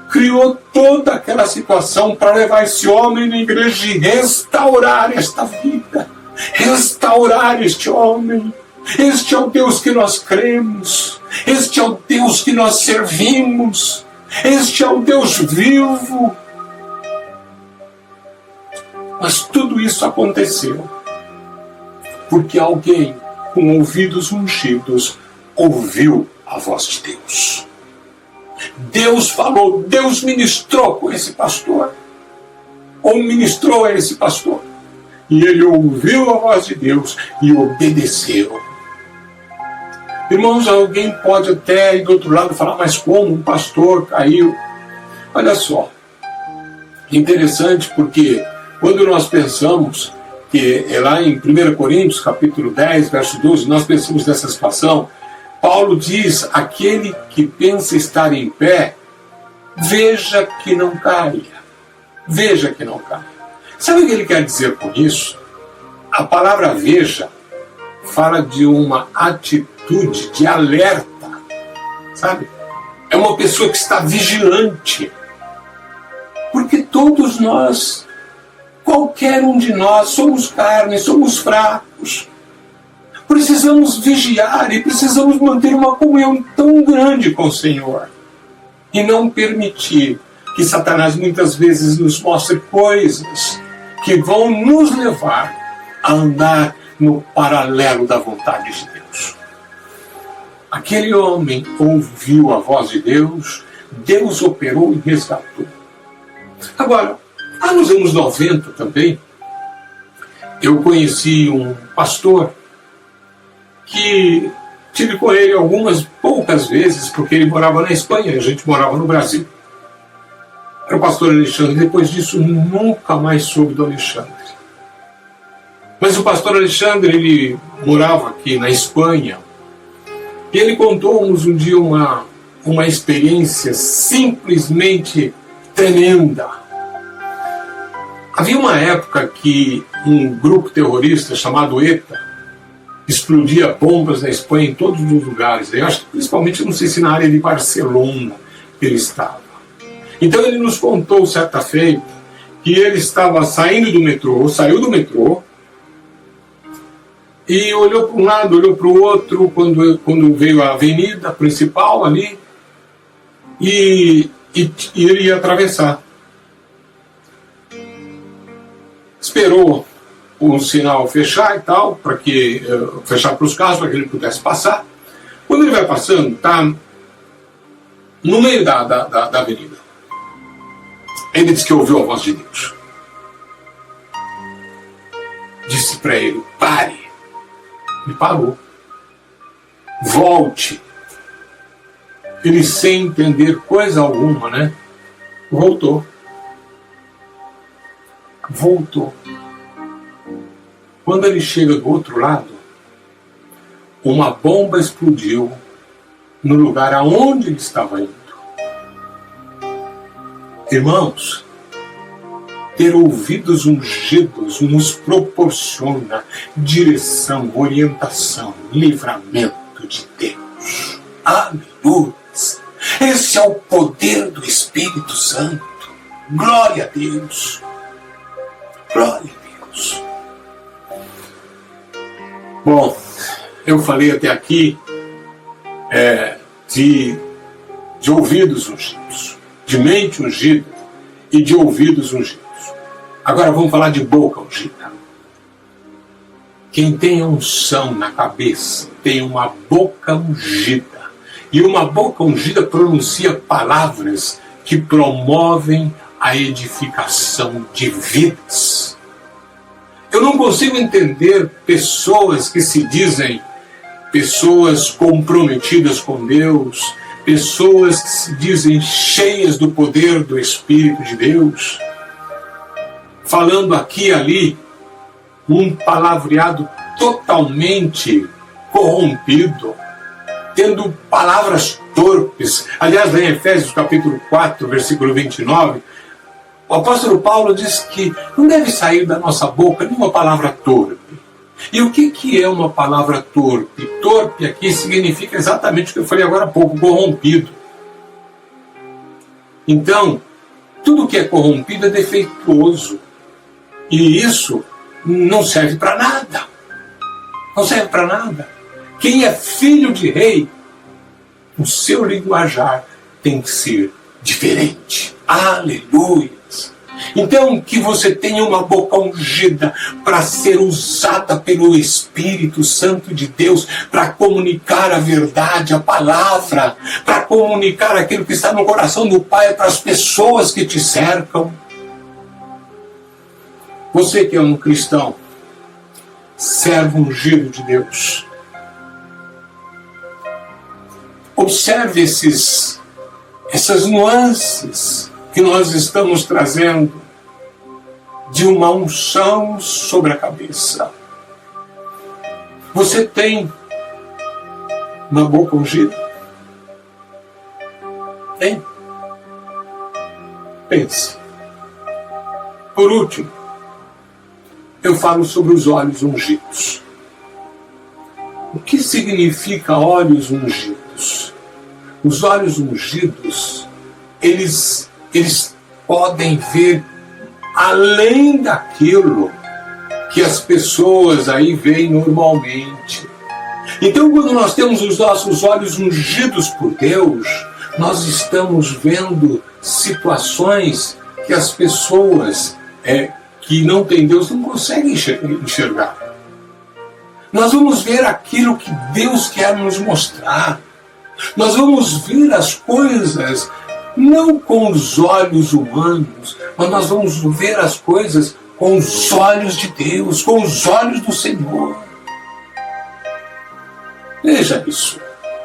Criou toda aquela situação para levar esse homem na igreja e restaurar esta vida. Restaurar este homem. Este é o Deus que nós cremos. Este é o Deus que nós servimos. Este é o Deus vivo. Mas tudo isso aconteceu porque alguém com ouvidos ungidos ouviu a voz de Deus. Deus falou, Deus ministrou com esse pastor, ou ministrou a esse pastor, e ele ouviu a voz de Deus e obedeceu. Irmãos, alguém pode até ir do outro lado falar, mas como um pastor caiu? Olha só, interessante porque quando nós pensamos que é lá em 1 Coríntios, capítulo 10, verso 12, nós pensamos nessa situação, Paulo diz, aquele que pensa estar em pé, veja que não caia. Veja que não caia. Sabe o que ele quer dizer com isso? A palavra veja fala de uma atitude de alerta, sabe? É uma pessoa que está vigilante. Porque todos nós, qualquer um de nós, somos carne, somos fracos. Precisamos vigiar e precisamos manter uma comunhão tão grande com o Senhor. E não permitir que Satanás muitas vezes nos mostre coisas que vão nos levar a andar no paralelo da vontade de Deus. Aquele homem ouviu a voz de Deus, Deus operou e resgatou. Agora, lá nos anos 90 também, eu conheci um pastor que tive com ele algumas poucas vezes, porque ele morava na Espanha e a gente morava no Brasil. Era o pastor Alexandre. Depois disso, nunca mais soube do Alexandre. Mas o pastor Alexandre, ele morava aqui na Espanha e ele contou-nos um dia uma experiência simplesmente tremenda. Havia uma época que um grupo terrorista chamado ETA explodia bombas na Espanha em todos os lugares. Eu acho que principalmente, não sei se na área de Barcelona ele estava. Então ele nos contou certa feita que ele estava saindo do metrô, saiu do metrô e olhou para um lado, olhou para o outro quando veio a avenida principal ali e ele ia atravessar. Esperou o sinal fechar e tal, para que fechar para os carros, para que ele pudesse passar. Quando ele vai passando, está no meio da avenida. Ele disse que ouviu a voz de Deus. Disse para ele: pare. Ele parou. Volte. Ele, sem entender coisa alguma, né? Voltou. Quando ele chega do outro lado, uma bomba explodiu no lugar aonde ele estava indo. Irmãos, ter ouvidos ungidos nos proporciona direção, orientação, livramento de Deus. Aleluia! Esse é o poder do Espírito Santo. Glória a Deus. Glória a Deus. Bom, eu falei até aqui de ouvidos ungidos, de mente ungida e de ouvidos ungidos. Agora vamos falar de boca ungida. Quem tem unção na cabeça tem uma boca ungida. E uma boca ungida pronuncia palavras que promovem a edificação de vidas. Eu não consigo entender pessoas que se dizem pessoas comprometidas com Deus, pessoas que se dizem cheias do poder do Espírito de Deus, falando aqui e ali um palavreado totalmente corrompido, tendo palavras torpes. Aliás, em Efésios capítulo 4, versículo 29, o apóstolo Paulo diz que não deve sair da nossa boca nenhuma palavra torpe. E o que é uma palavra torpe? Torpe aqui significa exatamente o que eu falei agora há pouco, corrompido. Então, tudo que é corrompido é defeituoso. E isso não serve para nada. Não serve para nada. Quem é filho de rei, o seu linguajar tem que ser diferente. Aleluia! Então, que você tenha uma boca ungida para ser usada pelo Espírito Santo de Deus para comunicar a verdade, a palavra, para comunicar aquilo que está no coração do Pai para as pessoas que te cercam. Você que é um cristão, servo ungido de Deus, observe essas nuances que nós estamos trazendo de uma unção sobre a cabeça. Você tem uma boca ungida? Tem? Pense. Por último, eu falo sobre os olhos ungidos. O que significa olhos ungidos? Os olhos ungidos, eles podem ver além daquilo que as pessoas aí veem normalmente. Então, quando nós temos os nossos olhos ungidos por Deus, nós estamos vendo situações que as pessoas que não têm Deus não conseguem enxergar. Nós vamos ver aquilo que Deus quer nos mostrar. Nós vamos ver as coisas não com os olhos humanos, mas nós vamos ver as coisas com os olhos de Deus, com os olhos do Senhor. Veja isso.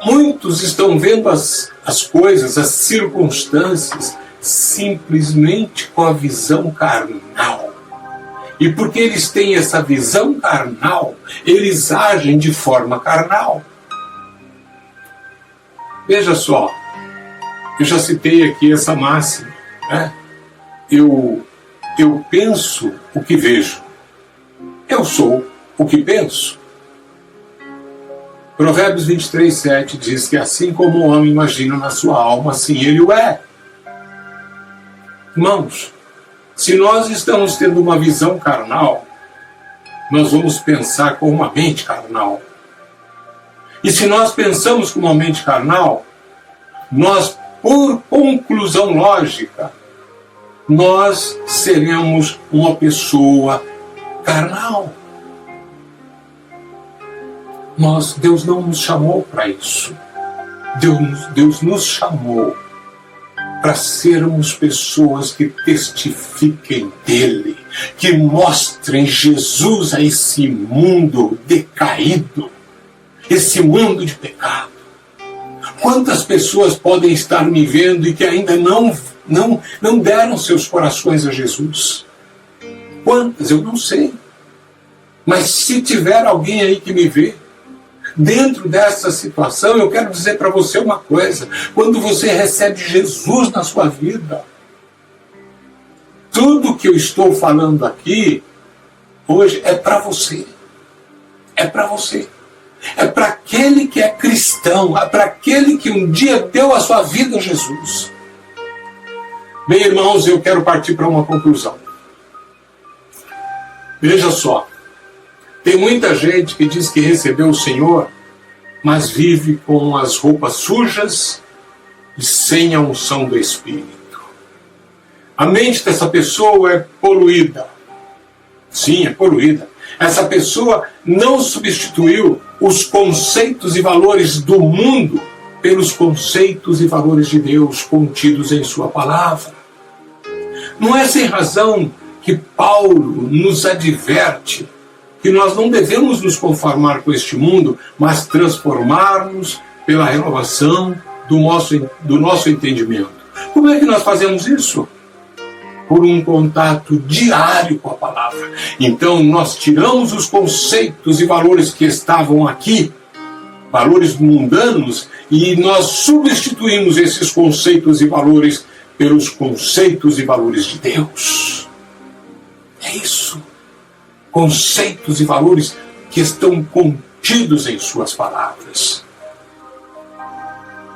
Muitos estão vendo as coisas, as circunstâncias, simplesmente com a visão carnal. E porque eles têm essa visão carnal, eles agem de forma carnal. Veja só, eu já citei aqui essa máxima, né? Eu penso o que vejo. Eu sou o que penso. Provérbios 23:7 diz que assim como o homem imagina na sua alma, assim ele o é. Irmãos, se nós estamos tendo uma visão carnal, nós vamos pensar com uma mente carnal. E se nós pensamos com uma mente carnal, nós, por conclusão lógica, nós seremos uma pessoa carnal. Deus não nos chamou para isso. Deus nos chamou para sermos pessoas que testifiquem dele, que mostrem Jesus a esse mundo decaído, esse mundo de pecado. Quantas pessoas podem estar me vendo e que ainda não deram seus corações a Jesus? Quantas? Eu não sei. Mas se tiver alguém aí que me vê, dentro dessa situação, eu quero dizer para você uma coisa. Quando você recebe Jesus na sua vida, tudo que eu estou falando aqui, hoje, é para você. É para você. É para aquele que é cristão, é para aquele que um dia deu a sua vida a Jesus. Bem, irmãos, eu quero partir para uma conclusão. Veja só. Tem muita gente que diz que recebeu o Senhor, mas vive com as roupas sujas e sem a unção do Espírito. A mente dessa pessoa é poluída. Sim, é poluída. Essa pessoa não substituiu os conceitos e valores do mundo pelos conceitos e valores de Deus contidos em sua palavra. Não é sem razão que Paulo nos adverte que nós não devemos nos conformar com este mundo, mas transformar-nos pela renovação do nosso entendimento. Como é que nós fazemos isso? Por um contato diário com a palavra. Então nós tiramos os conceitos e valores que estavam aqui, valores mundanos, e nós substituímos esses conceitos e valores pelos conceitos e valores de Deus. É isso. Conceitos e valores que estão contidos em suas palavras.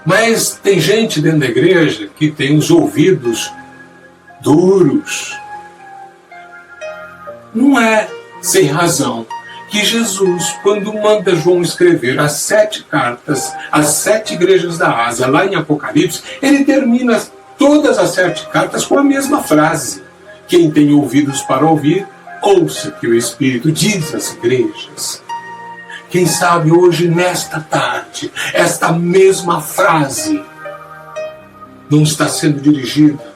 Mas tem gente dentro da igreja que tem os ouvidos duros. Não é sem razão que Jesus, quando manda João escrever as 7 cartas às 7 igrejas da Ásia, lá em Apocalipse, ele termina todas as 7 cartas com a mesma frase: quem tem ouvidos para ouvir, ouça que o Espírito diz às igrejas. Quem sabe hoje, nesta tarde, esta mesma frase não está sendo dirigida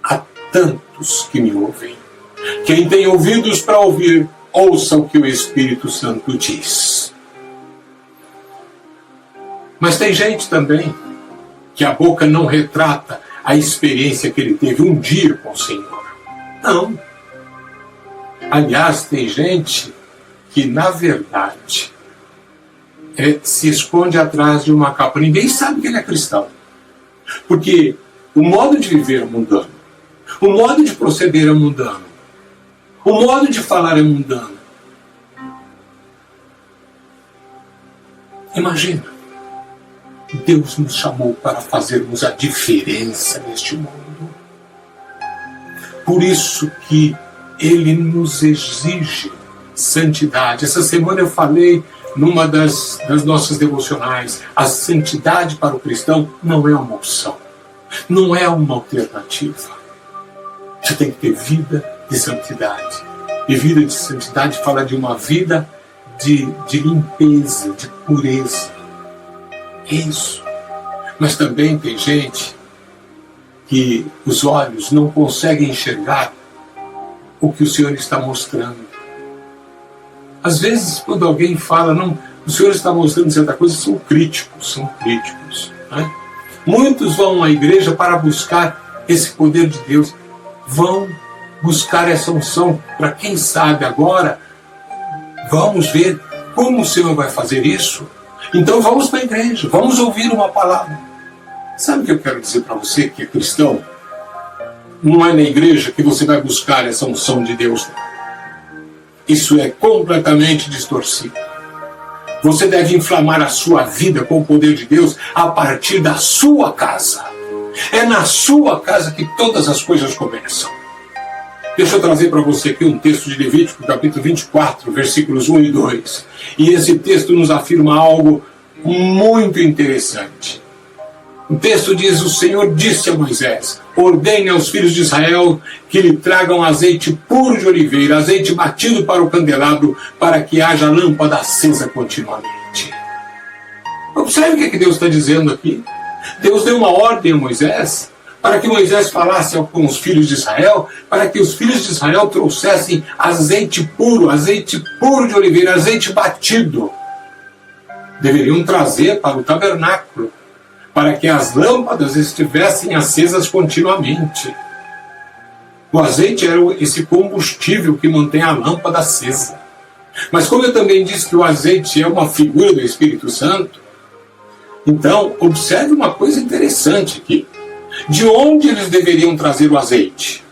a tantos que me ouvem. Quem tem ouvidos para ouvir, ouça o que o Espírito Santo diz. Mas tem gente também que a boca não retrata a experiência que ele teve um dia com o Senhor. Não. Aliás, tem gente que, na verdade, se esconde atrás de uma capa. Ninguém sabe que ele é cristão. Porque o modo de viver é mundano. O modo de proceder é mundano. O modo de falar é mundano. Imagina. Deus nos chamou para fazermos a diferença neste mundo. por isso que Ele nos exige santidade. Essa semana eu falei numa das nossas devocionais, a santidade para o cristão não é uma opção, não é uma alternativa. Você tem que ter vida de santidade. E vida de santidade fala de uma vida de limpeza, de pureza. Isso. Mas também tem gente que os olhos não conseguem enxergar o que o Senhor está mostrando. Às vezes, quando alguém fala, não, o Senhor está mostrando certa coisa, são críticos, né? Muitos vão à igreja para buscar esse poder de Deus, vão buscar essa unção, para quem sabe agora, vamos ver como o Senhor vai fazer isso. Então vamos para a igreja, vamos ouvir uma palavra. Sabe o que eu quero dizer para você que é cristão? Não é na igreja que você vai buscar essa unção de Deus. Isso é completamente distorcido. Você deve inflamar a sua vida com o poder de Deus a partir da sua casa. É na sua casa que todas as coisas começam. Deixa eu trazer para você aqui um texto de Levítico, capítulo 24, versículos 1 e 2. E esse texto nos afirma algo muito interessante. O texto diz: o Senhor disse a Moisés: ordene aos filhos de Israel que lhe tragam azeite puro de oliveira, azeite batido para o candelabro, para que haja lâmpada acesa continuamente. Observe o que Deus está dizendo aqui. Deus deu uma ordem a Moisés, para que Moisés falasse com os filhos de Israel, para que os filhos de Israel trouxessem azeite puro de oliveira, azeite batido. Deveriam trazer para o tabernáculo, para que as lâmpadas estivessem acesas continuamente. O azeite era esse combustível que mantém a lâmpada acesa. Mas como eu também disse que o azeite é uma figura do Espírito Santo, então observe uma coisa interessante aqui. De onde eles deveriam trazer o azeite?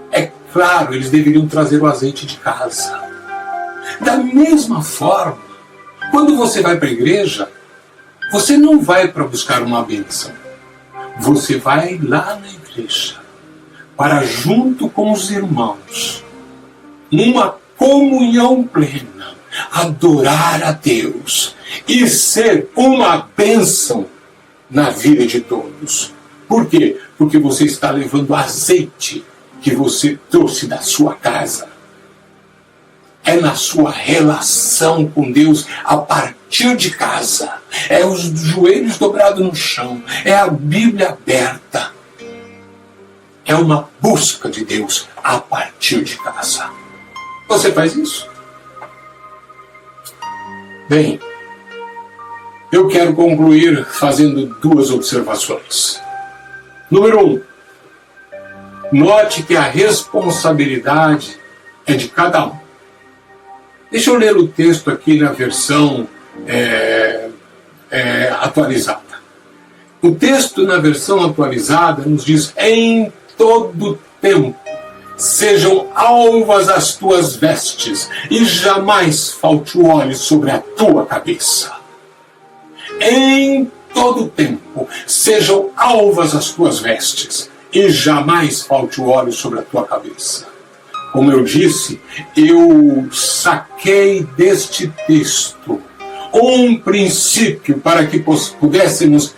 É claro, eles deveriam trazer o azeite de casa. Da mesma forma, quando você vai para a igreja, você não vai para buscar uma bênção. Você vai lá na igreja para, junto com os irmãos, numa comunhão plena, adorar a Deus e ser uma bênção na vida de todos. Por quê? Porque você está levando azeite que você trouxe da sua casa. É na sua relação com Deus a partir de casa. É os joelhos dobrados no chão. É a Bíblia aberta. É uma busca de Deus a partir de casa. Você faz isso? Bem, eu quero concluir fazendo duas observações. Número 1. Note que a responsabilidade é de cada um. Deixa eu ler o texto aqui na versão atualizada. O texto na versão atualizada nos diz: em todo tempo sejam alvas as tuas vestes e jamais falte o óleo sobre a tua cabeça. Em todo tempo sejam alvas as tuas vestes e jamais falte o óleo sobre a tua cabeça. Como eu disse, eu saquei deste texto um princípio para que pudéssemos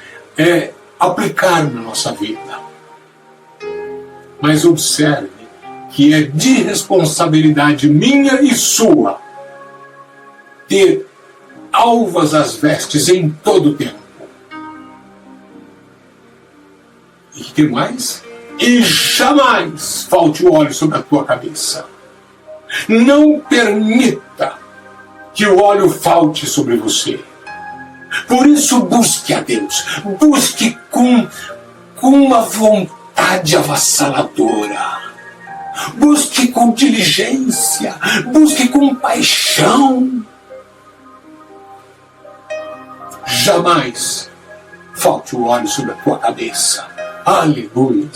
aplicar na nossa vida. Mas observe que é de responsabilidade minha e sua ter alvas as vestes em todo o tempo. E o que mais? E jamais falte o óleo sobre a tua cabeça. Não permita que o óleo falte sobre você. Por isso busque a Deus. Busque com uma vontade avassaladora. Busque com diligência. Busque com paixão. Jamais falte o óleo sobre a tua cabeça. Aleluia.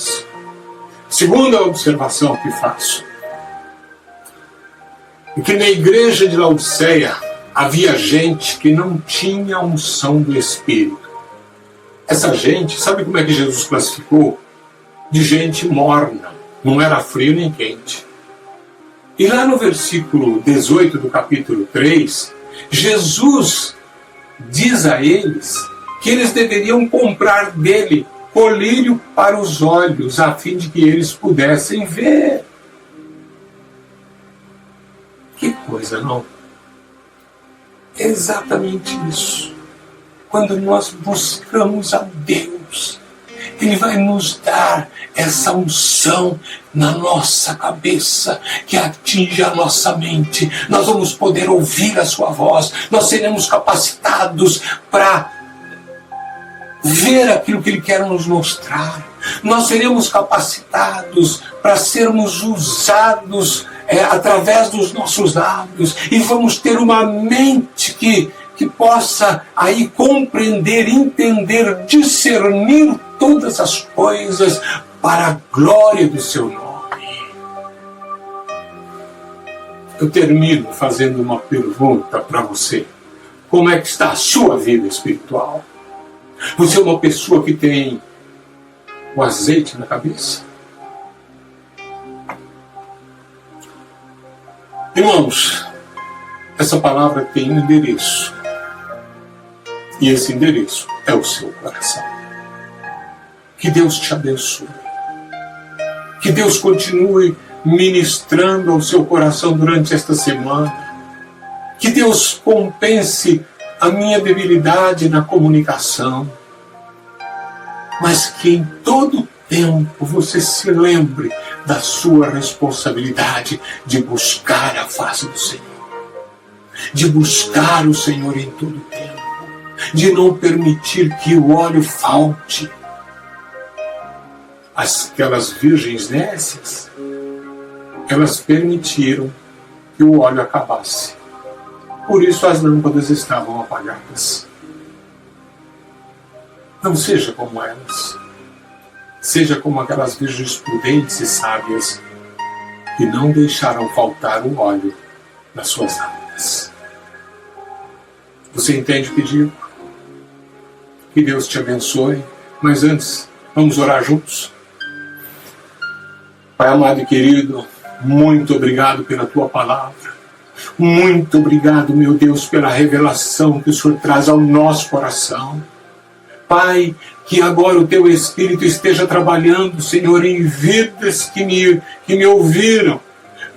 Segunda observação que faço é que na igreja de Laodiceia havia gente que não tinha unção do Espírito. Essa gente, sabe como é que Jesus classificou? De gente morna, Não era frio nem quente. E lá no versículo 18 do capítulo 3, Jesus diz a eles que eles deveriam comprar dele colírio para os olhos, a fim de que eles pudessem ver. Que coisa, não? É exatamente isso. Quando nós buscamos a Deus, Ele vai nos dar essa unção na nossa cabeça, que atinge a nossa mente. Nós vamos poder ouvir a sua voz, nós seremos capacitados para ver aquilo que Ele quer nos mostrar. Nós seremos capacitados para sermos usados através dos nossos lábios, e vamos ter uma mente que possa aí compreender, entender, discernir todas as coisas para a glória do seu nome. Eu termino fazendo uma pergunta para você. Como é que está a sua vida espiritual? Você é uma pessoa que tem o azeite na cabeça? Irmãos, essa palavra tem um endereço. E esse endereço é o seu coração. Que Deus te abençoe. Que Deus continue ministrando ao seu coração durante esta semana. Que Deus compense a minha debilidade na comunicação. Mas que em todo tempo você se lembre da sua responsabilidade de buscar a face do Senhor. De buscar o Senhor em todo tempo. De não permitir que o óleo falte. Aquelas virgens nécias, elas permitiram que o óleo acabasse. Por isso as lâmpadas estavam apagadas. Não seja como elas. Seja como aquelas virgens prudentes e sábias que não deixaram faltar o óleo nas suas lâmpadas. Você entende o que digo? Que Deus te abençoe. Mas antes, vamos orar juntos? Pai amado e querido, muito obrigado pela tua palavra. Muito obrigado, meu Deus, pela revelação que o Senhor traz ao nosso coração. Pai, que agora o teu Espírito esteja trabalhando, Senhor, em vidas que me ouviram,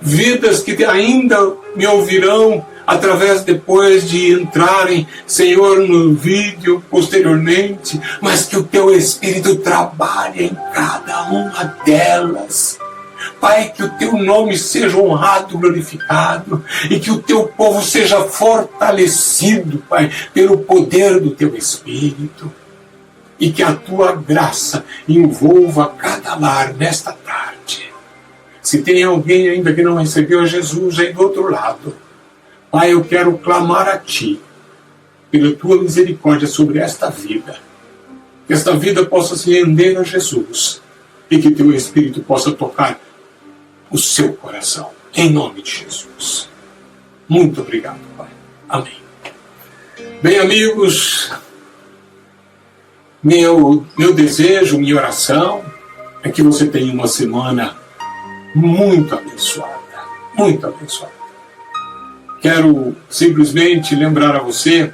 vidas que ainda me ouvirão através depois de entrarem, Senhor, no vídeo posteriormente, mas que o teu Espírito trabalhe em cada uma delas. Pai, que o teu nome seja honrado, glorificado, e que o teu povo seja fortalecido, Pai, pelo poder do teu Espírito. E que a tua graça envolva cada lar nesta tarde. Se tem alguém ainda que não recebeu a Jesus aí do outro lado, Pai, eu quero clamar a Ti, pela Tua misericórdia sobre esta vida. Que esta vida possa se render a Jesus e que Teu Espírito possa tocar o seu coração. Em nome de Jesus. Muito obrigado, Pai. Amém. Bem, amigos, meu desejo, minha oração é que você tenha uma semana muito abençoada. Muito abençoada. Quero simplesmente lembrar a você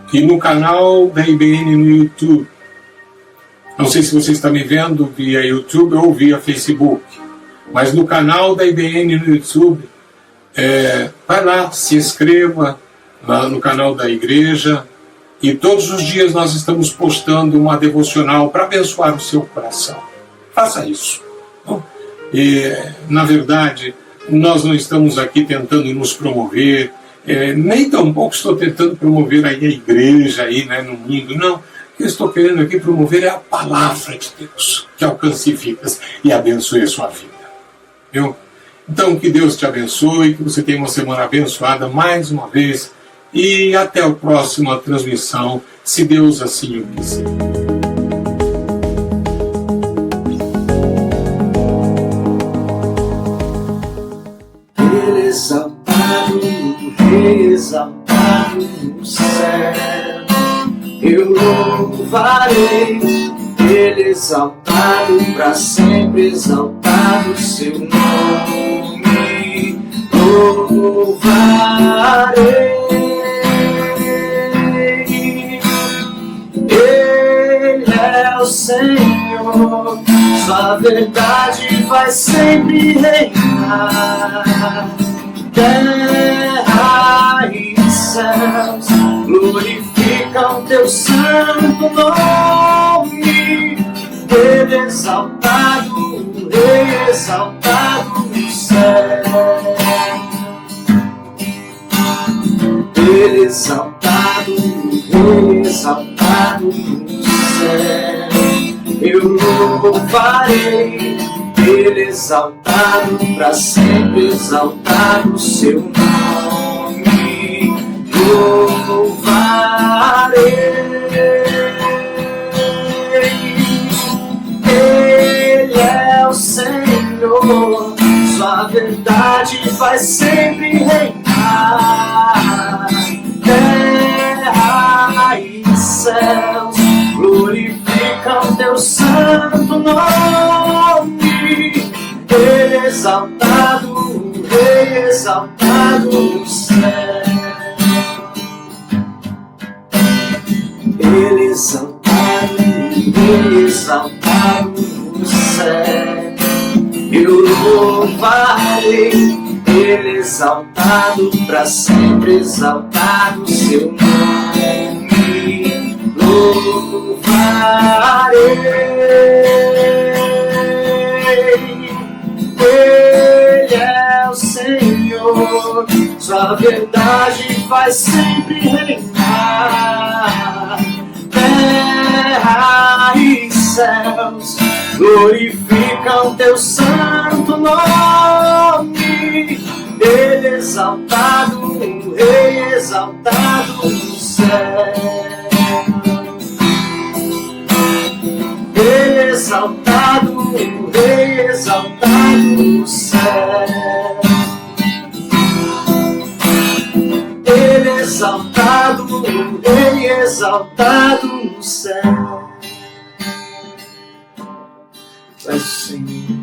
que no canal da IBN no YouTube, não sei se você está me vendo via YouTube ou via Facebook, mas no canal da IBN no YouTube, vai lá, se inscreva lá no canal da igreja, e todos os dias nós estamos postando uma devocional para abençoar o seu coração. Faça isso. E, na verdade, nós não estamos aqui tentando nos promover, nem tampouco estou tentando promover aí a igreja aí, né, no mundo, não. O que eu estou querendo aqui promover é a palavra de Deus, que alcance vidas e abençoe a sua vida. Viu? Então, que Deus te abençoe, que você tenha uma semana abençoada mais uma vez, e até a próxima transmissão, se Deus assim o quiser. Exaltado no céu, eu louvarei, Ele exaltado, para sempre exaltado seu nome louvarei. Ele é o Senhor, sua verdade vai sempre reinar. Terra e céus glorificam teu santo nome. Ele exaltado, Rei exaltado no céu. Ele exaltado, Rei exaltado no céu. Eu louvarei. Ele exaltado, para sempre exaltado seu nome louvarei. Ele é o Senhor, sua verdade vai sempre reinar. Terra e céus glorificam teu santo nome. Ele exaltado, Rei exaltado no céu. Ele exaltado, Rei exaltado no céu. Eu louvarei. Ele exaltado, para sempre exaltado seu nome louvarei. Ele é o Senhor, sua verdade vai sempre reinar. Terra e céus glorificam teu santo nome. Ele exaltado, Rei exaltado no céu. Ele exaltado, Rei exaltado no céu. Ele exaltado, Rei exaltado no céu. Vai, Senhor.